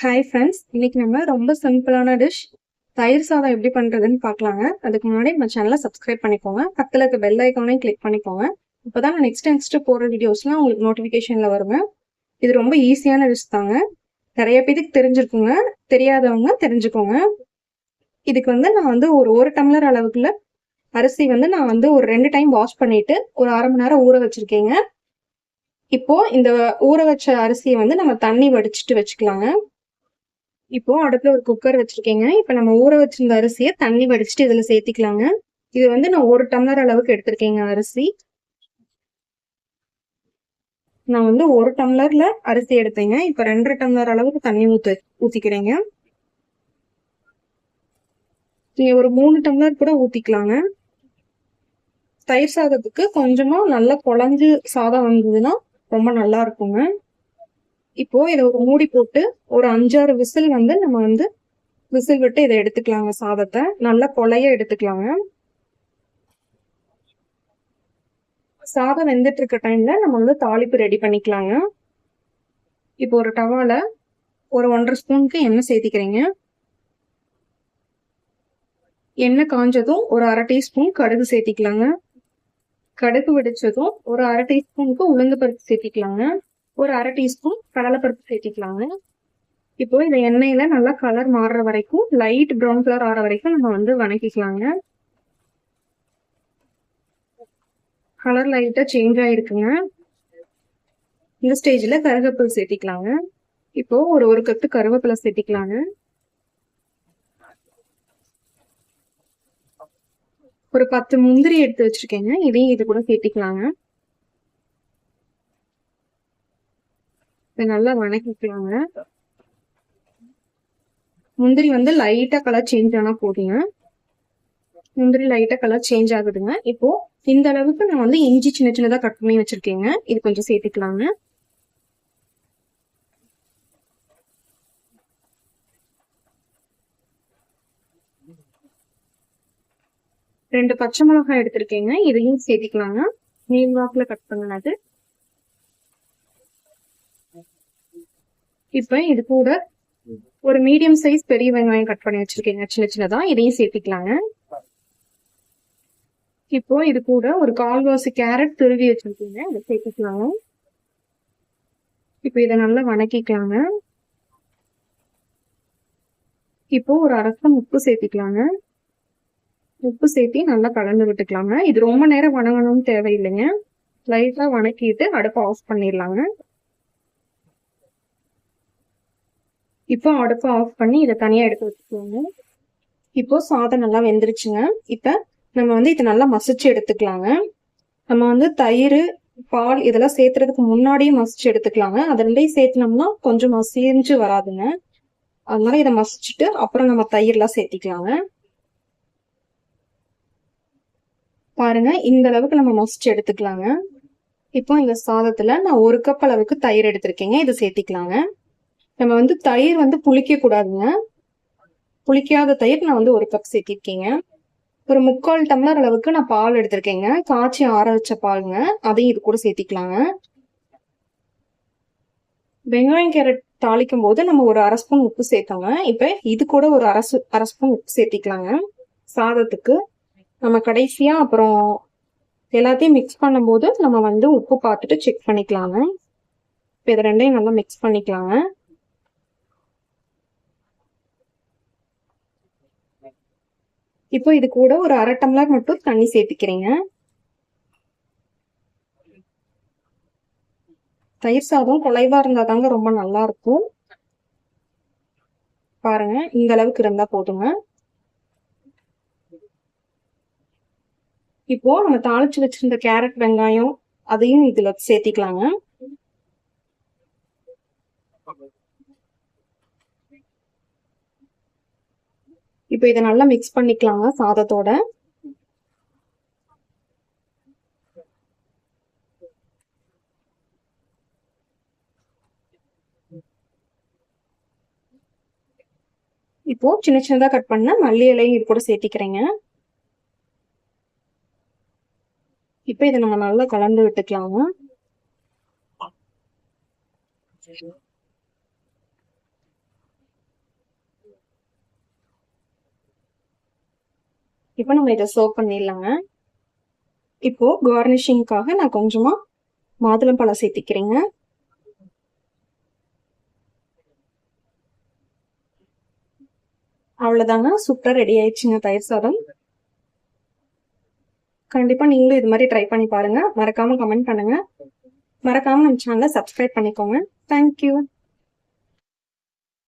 Hi friends, இன்னைக்கு நம்ம ரொம்ப சிம்பிளான டிஷ் தயிர் சாதம் எப்படி பண்ணுறதுன்னு பார்க்கலாங்க. அதுக்கு முன்னாடி நம்ம சேனலை சப்ஸ்கிரைப் பண்ணிக்கோங்க. பக்கத்தில் இருக்க பெல் ஐக்கானையும் கிளிக் பண்ணிக்கோங்க. இப்போ தான் நான் நெக்ஸ்ட் போடுற வீடியோஸ்லாம் உங்களுக்கு நோட்டிஃபிகேஷனில் வருங்க. இது ரொம்ப ஈஸியான டிஷ் தாங்க. நிறைய பேருக்கு தெரிஞ்சிருக்குங்க, தெரியாதவங்க தெரிஞ்சுக்கோங்க. இதுக்கு நான் ஒரு டம்ளர் அளவுக்குள்ள அரிசி நான் ஒரு 2 டைம் வாஷ் பண்ணிட்டு ஒரு அரை மணி நேரம் ஊற வச்சிருக்கேங்க. இப்போ இந்த ஊற வச்ச அரிசியை நம்ம தண்ணி வடிச்சிட்டு வச்சுக்கலாங்க. இப்போ அடுப்புல ஒரு குக்கர் வச்சிருக்கேங்க. இப்ப நம்ம ஊற வச்சிருந்த அரிசியை தண்ணி வடிச்சிட்டு இதுல சேர்த்திக்கலாங்க. இது நான் 1 டம்ளர் அளவுக்கு எடுத்திருக்கேங்க அரிசி. நான் 1 டம்ளர்ல அரிசி எடுத்தேங்க. இப்ப 2 டம்ளர் அளவுக்கு தண்ணி ஊத்திக்கிறேங்க. நீங்க ஒரு 3 டம்ளர் கூட ஊத்திக்கலாங்க. தயிர் சாதத்துக்கு கொஞ்சமா நல்லா குழஞ்சு சாதம் வந்ததுன்னா ரொம்ப நல்லா இருக்குங்க. இப்போ இதை ஒரு மூடி போட்டு ஒரு 5-6 விசில் நம்ம விசில் விட்டு இதை எடுத்துக்கலாங்க. சாதத்தை நல்லா கொலைய எடுத்துக்கலாங்க. சாதம் வெந்துட்டு இருக்க டைம்ல நம்ம தாளிப்பு ரெடி பண்ணிக்கலாங்க. இப்போ ஒரு டவால ஒரு 1.5 ஸ்பூனுக்கு எண்ணெய் சேர்த்திக்கிறேங்க. எண்ணெய் காஞ்சதும் ஒரு அரை டீஸ்பூன் கடுகு சேர்த்திக்கலாங்க. கடுகு வெடிச்சதும் ஒரு அரை டீஸ்பூனுக்கு உளுந்து பருப்பு சேர்த்திக்கலாங்க. ஒரு அரை டீஸ்பூன் கடலைப்பருப்பு சேர்த்திக்கலாங்க. இப்போ இந்த எண்ணெயில நல்லா கலர் மாறுற வரைக்கும், லைட் ப்ரௌன் கலர் ஆற வரைக்கும் நம்ம வணக்கிக்கலாங்க. கலர் லைட்டா சேஞ்ச் ஆயிருக்குங்க. இந்த ஸ்டேஜ்ல கருவேப்பிலை சேர்த்திக்கலாங்க. இப்போ ஒரு கத்து கருவேப்பிலை சேர்த்திக்கலாங்க. ஒரு 10 முந்திரி எடுத்து வச்சிருக்கேங்க. இதையும் இது கூட சேர்த்திக்கலாங்க. இதை நல்லா வணக்கிக்கலாங்க. முந்திரி லைட்டா கலர் சேஞ்ச் ஆனா போதுங்க. முந்திரி லைட்டா கலர் சேஞ்ச் ஆகுதுங்க. இப்போ இந்த அளவுக்கு நான் இஞ்சி சின்ன சின்னதா கட் பண்ணி வச்சிருக்கேங்க. இது கொஞ்சம் சேர்த்துக்கலாங்க. ரெண்டு பச்சை மிளகாய் எடுத்திருக்கேங்க. இதையும் சேர்த்திக்கலாங்க. நீள் வாக்குல கட் பண்ணது. இப்ப இது கூட ஒரு மீடியம் சைஸ் பெரிய வெங்காயம் கட் பண்ணி வச்சிருக்கேங்க, சின்ன சின்னதா. இதையும் சேர்த்திக்கலாங்க. இப்போ இது கூட ஒரு 1/4 கேரட் துருவி வச்சிருக்கீங்க, இதை சேர்த்துக்கலாங்க. இப்போ இதை நல்லா வணக்கிக்கலாங்க. இப்போ ஒரு அரை ஸ்பூன் உப்பு சேர்த்திக்கலாங்க. உப்பு சேர்த்தி நல்லா கலந்து விட்டுக்கலாங்க. இது ரொம்ப நேரம் வணங்கணும்னு தேவையில்லைங்க. லைட்டா வணக்கிட்டு அடுப்பை ஆஃப் பண்ணிடலாங்க. இப்போ அடுப்பை ஆஃப் பண்ணி இதை தனியா எடுத்து வச்சுக்கோங்க. இப்போ சாதம் நல்லா வெந்துருச்சுங்க. இப்ப நம்ம இதை நல்லா மசிச்சு எடுத்துக்கலாங்க. நம்ம தயிர், பால் இதெல்லாம் சேர்த்துறதுக்கு முன்னாடியே மசிச்சு எடுத்துக்கலாங்க. அது ரெண்டையும் சேர்த்துனோம்னா கொஞ்சம் மசிஞ்சு வராதுங்க. அதனால இதை மசிச்சுட்டு அப்புறம் நம்ம தயிர்லாம் சேர்த்திக்கலாங்க. பாருங்க, இந்த அளவுக்கு நம்ம மசிச்சு எடுத்துக்கலாங்க. இப்போ இந்த சாதத்துல நான் 1 கப் அளவுக்கு தயிர் எடுத்திருக்கேங்க. இதை சேர்த்திக்கலாங்க. நம்ம தயிர் புளிக்க கூடாதுங்க. புளிக்காத தயிர் நான் 1 கப் சேர்த்திருக்கேங்க. ஒரு 3/4 டம்ளர் அளவுக்கு நான் பால் எடுத்திருக்கேங்க. காய்ச்சி ஆற வச்ச பாலுங்க. அதையும் இது கூட சேர்த்திக்கலாங்க. வெங்காயம் கேரட் தாளிக்கும் போது நம்ம ஒரு அரை ஸ்பூன் உப்பு சேர்த்தோங்க. இப்ப இது கூட ஒரு அரை ஸ்பூன் உப்பு சேர்த்திக்கலாங்க. சாதத்துக்கு நம்ம கடைசியா அப்புறம் எல்லாத்தையும் மிக்ஸ் பண்ணும்போது நம்ம உப்பு பார்த்துட்டு செக் பண்ணிக்கலாங்க. இப்போ இது ரெண்டையும் நல்லா மிக்ஸ் பண்ணிக்கலாங்க. இப்போ இது கூட ஒரு அரை டம்ளர் மட்டும் தண்ணி சேர்த்துக்கிறேங்க. தயிர் சாதம் குலைவா இருந்தாதாங்க ரொம்ப நல்லா இருக்கும். பாருங்க, இந்த அளவுக்கு இருந்தா போதுங்க. இப்போ நம்ம தாளிச்சு வச்சிருந்த கேரட், வெங்காயம் அதையும் இதுல சேர்த்திக்கலாங்க. இப்போ இதை நல்லா மிக்ஸ் பண்ணிக்கலாங்க சாதத்தோட. இப்போ சின்ன சின்னதா கட் பண்ண மல்லி இலையும் இது கூட சேர்த்திக்கிறேங்க. இப்போ இதை நம்ம நல்லா கலந்து விட்டுக்கலாங்க. இப்போ நம்ம இதை சர்வ் பண்ணிடலாங்க. இப்போ கார்னிஷிங்காக நான் கொஞ்சமா மாதுளம்பழம் சேர்த்திக்கிறேங்க. அவ்வளோதாங்க, சூப்பராக ரெடி ஆயிடுச்சுங்க தயிர் சாதம். கண்டிப்பாக நீங்களும் இது மாதிரி ட்ரை பண்ணி பாருங்க. மறக்காம கமெண்ட் பண்ணுங்க. மறக்காம நம்ம சேனலை சப்ஸ்கிரைப் பண்ணிக்கோங்க. தேங்க்யூ.